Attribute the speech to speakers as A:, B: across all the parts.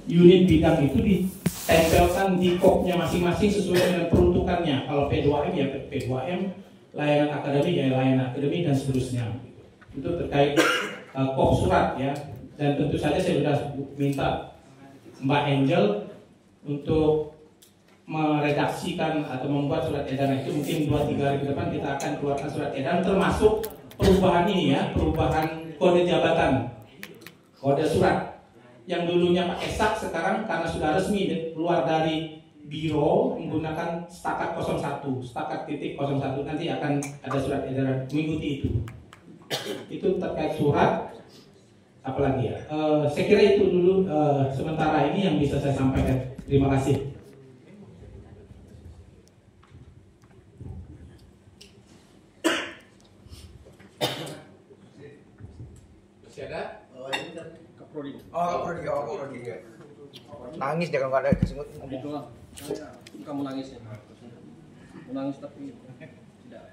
A: unit bidang itu ditempelkan di kopnya masing-masing sesuai dengan peruntukannya. Kalau P2M ya P2M, layanan akademik ya layanan akademik dan seterusnya. Itu terkait kop surat ya. Dan tentu saja saya sudah minta Mbak Angel untuk meredaksikan atau membuat surat edaran itu. Mungkin 2-3 hari ke depan kita akan keluarkan surat edaran termasuk perubahan ini ya, perubahan kode jabatan, kode surat yang dulunya pakai sak, sekarang karena sudah resmi keluar dari biro menggunakan stakat 01, stakat titik 01, nanti akan ada surat edaran mengikuti itu. Itu terkait surat. Apalagi ya, saya kira itu dulu sementara ini yang bisa saya sampaikan. Terima kasih. Masih ada?
B: Kaprodi.
C: Kaprodi. Nangis dia kalau nggak ada kesengut.
B: Itu lah. Kamu nangis ya. Mau nangis tapi tidak.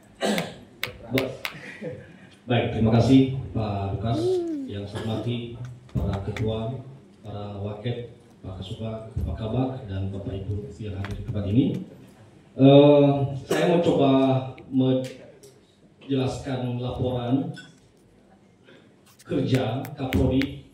D: Baik, terima kasih Pak Lukas. Yang saya hormati para ketua, para waket, Pak Kasupa, Pak Kabak, dan Bapak Ibu yang hadir di tempat ini. Saya mau coba menjelaskan laporan kerja Kaprodi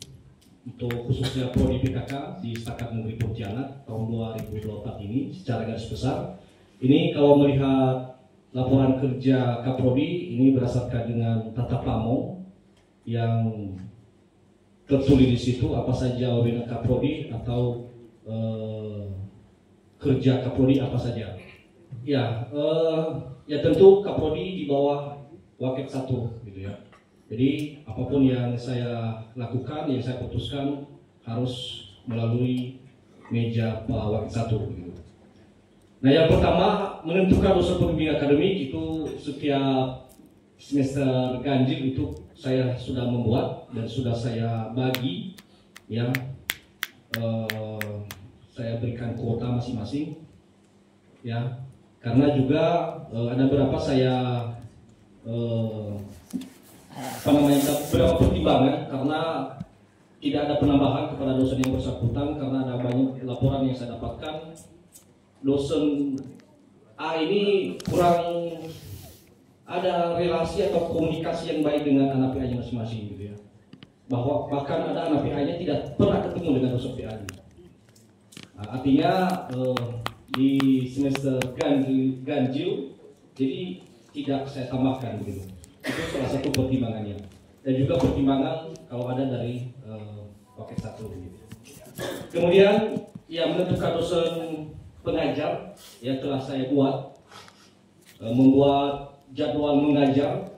D: untuk khususnya Prodi PKK di Setakat Negeri Pontianak tahun 2024 ini secara garis besar. Ini kalau melihat laporan kerja Kaprodi ini berdasarkan dengan tata pamong yang tertulis di situ apa saja wewenang Kaprodi atau kerja Kaprodi apa saja. Ya, ya tentu Kaprodi di bawah Waket 1 gitu ya. Jadi apapun yang saya lakukan, yang saya putuskan harus melalui meja Pak Waket 1 gitu. Nah, yang pertama menentukan usaha pembimbing akademik itu setiap semester ganjil itu saya sudah membuat dan sudah saya bagi ya, saya berikan kuota masing-masing ya, karena juga ada beberapa saya beberapa pertimbangan karena tidak ada penambahan kepada dosen yang bersangkutan karena ada banyak laporan yang saya dapatkan dosen A ini kurang ada relasi atau komunikasi yang baik dengan anak PA-nya masing-masing gitu ya. Bahwa bahkan ada anak PA-nya tidak pernah ketemu dengan dosen PA-nya. Nah, artinya di semester ganjil jadi tidak saya tambahkan begitu. Itu salah satu pertimbangannya. Dan juga pertimbangan kalau ada dari Waket 1 gitu. Kemudian ya menentukan dosen pengajar yang telah saya buat, membuat jadwal mengajar,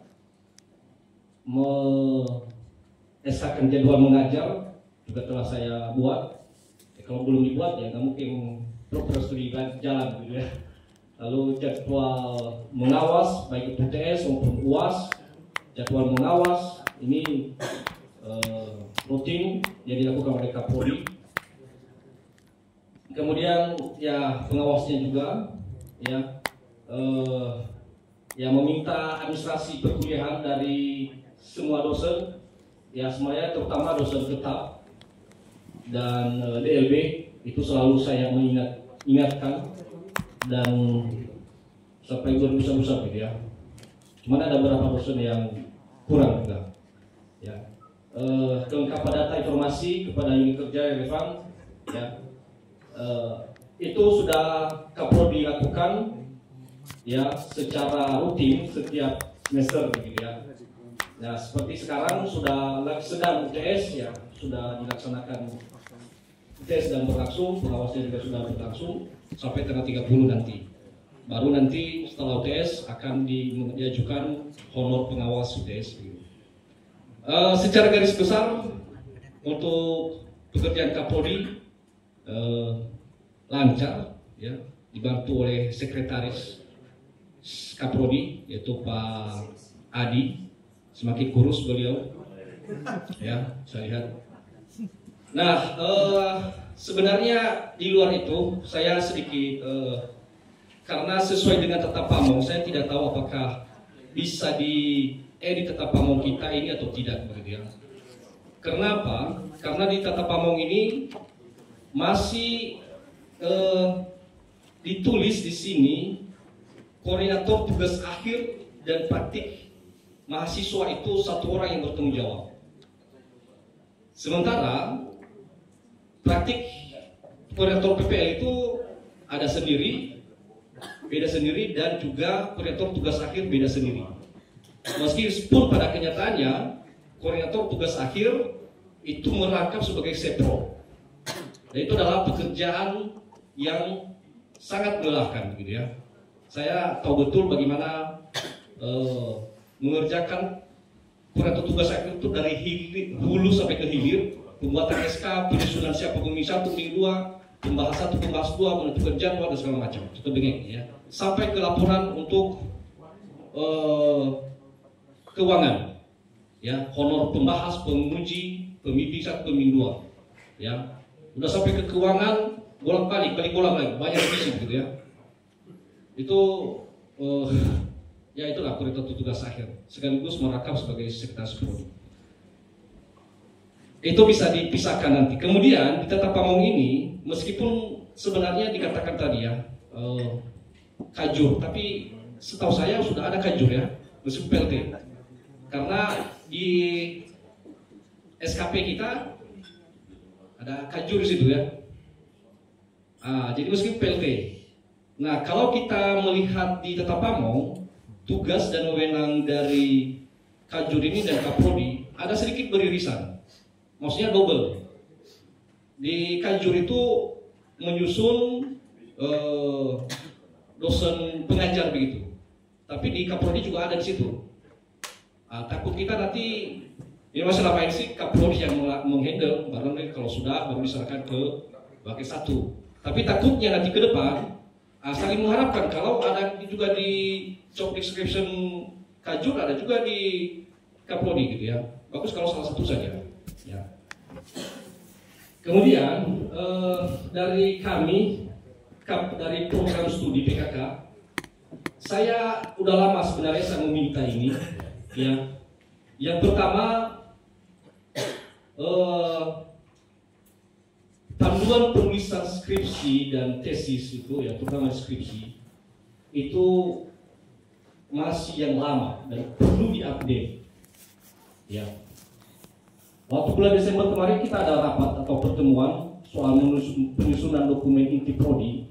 D: mengesahkan jadwal mengajar juga telah saya buat. Kalau belum dibuat ya nggak mungkin program studi jalan gitu ya. Lalu jadwal mengawas baik itu UTS maupun UAS, jadwal mengawas ini rutin yang dilakukan oleh Kapolri. Kemudian ya pengawasnya juga ya yang meminta administrasi perkuliahan dari semua dosen ya, semuanya terutama dosen tetap dan DLB itu selalu saya mengingatkan dan sampai berusaha gitu ya. Cuman ada beberapa dosen yang kurang juga ya. Kelengkapan data informasi kepada unit kerja yang relevan ya, itu sudah Kaprodi dilakukan ya secara rutin setiap semester begitu ya. Nah, seperti sekarang sudah sedang UTS ya, sudah dilaksanakan UTS dan berlangsung, pengawasnya juga sudah berlangsung sampai tanggal 30 nanti. Baru nanti setelah UTS akan diajukan honor pengawas UTS gitu. Secara garis besar untuk pekerjaan Kaprodi lancar ya, dibantu oleh sekretaris Kaprodi yaitu Pak Adi, semakin kurus beliau ya saya lihat. Nah, sebenarnya di luar itu saya sedikit karena sesuai dengan tata pamong saya tidak tahu apakah bisa di tata pamong kita ini atau tidak begitu ya. Kenapa? Karena di tata pamong ini masih ditulis di sini koordinator tugas akhir dan praktik mahasiswa itu 1 orang yang bertanggung jawab. Sementara praktik koordinator PPL itu ada sendiri, beda sendiri, dan juga koordinator tugas akhir beda sendiri. Meskipun pada kenyataannya koordinator tugas akhir itu merangkap sebagai sepro, dan itu adalah pekerjaan yang sangat melelahkan, gitu ya. Saya tahu betul bagaimana mengerjakan koordinator tugas akhir itu dari hulu sampai ke hilir, pembuatan SK, penyusunan siapa pemilih 1, pemilih 2, pembahas 1, pembahas 2, menentukan jadwal dan segala macam. Itu begini, ya. Sampai ke laporan untuk keuangan, ya, honor pembahas, penguji, pembimbing 1, pembimbing 2, ya. Udah sampai ke keuangan, bolak-balik, balik-bolak lagi, banyak visi, gitu ya. Itu ya itulah koordinator tugas akhir, sekaligus merakam sebagai sekretaris prodi. Itu bisa dipisahkan nanti. Kemudian di Tata Pamong ini, meskipun sebenarnya dikatakan tadi ya kajur, tapi setahu saya sudah ada kajur ya, meskipun PLT. Karena di SKP kita ada kajur di situ ya. Jadi meskipun PLT. Nah, kalau kita melihat di Tata Pamong, tugas dan wewenang dari kajur ini dan kaprodi ada sedikit beririsan. Maksudnya double. Di kajur itu menyusun dosen pengajar begitu. Tapi di kaprodi juga ada di situ. Takut kita nanti ini masalah lain sih kaprodi yang menghandle, baru nanti kalau sudah baru diserahkan ke wakil 1. Tapi takutnya nanti ke depan saling mengharapkan kalau ada juga di job description kajur, ada juga di kaprodi gitu ya. Bagus kalau salah satu saja. Ya. Kemudian dari kami dari program studi PKK, saya udah lama sebenarnya saya meminta ini. Ya. Yang pertama, panduan penulisan skripsi dan tesis itu ya, terutama skripsi itu masih yang lama dan perlu diupdate. Ya. Waktu bulan Desember kemarin kita ada rapat atau pertemuan soal penyusunan dokumen inti prodi.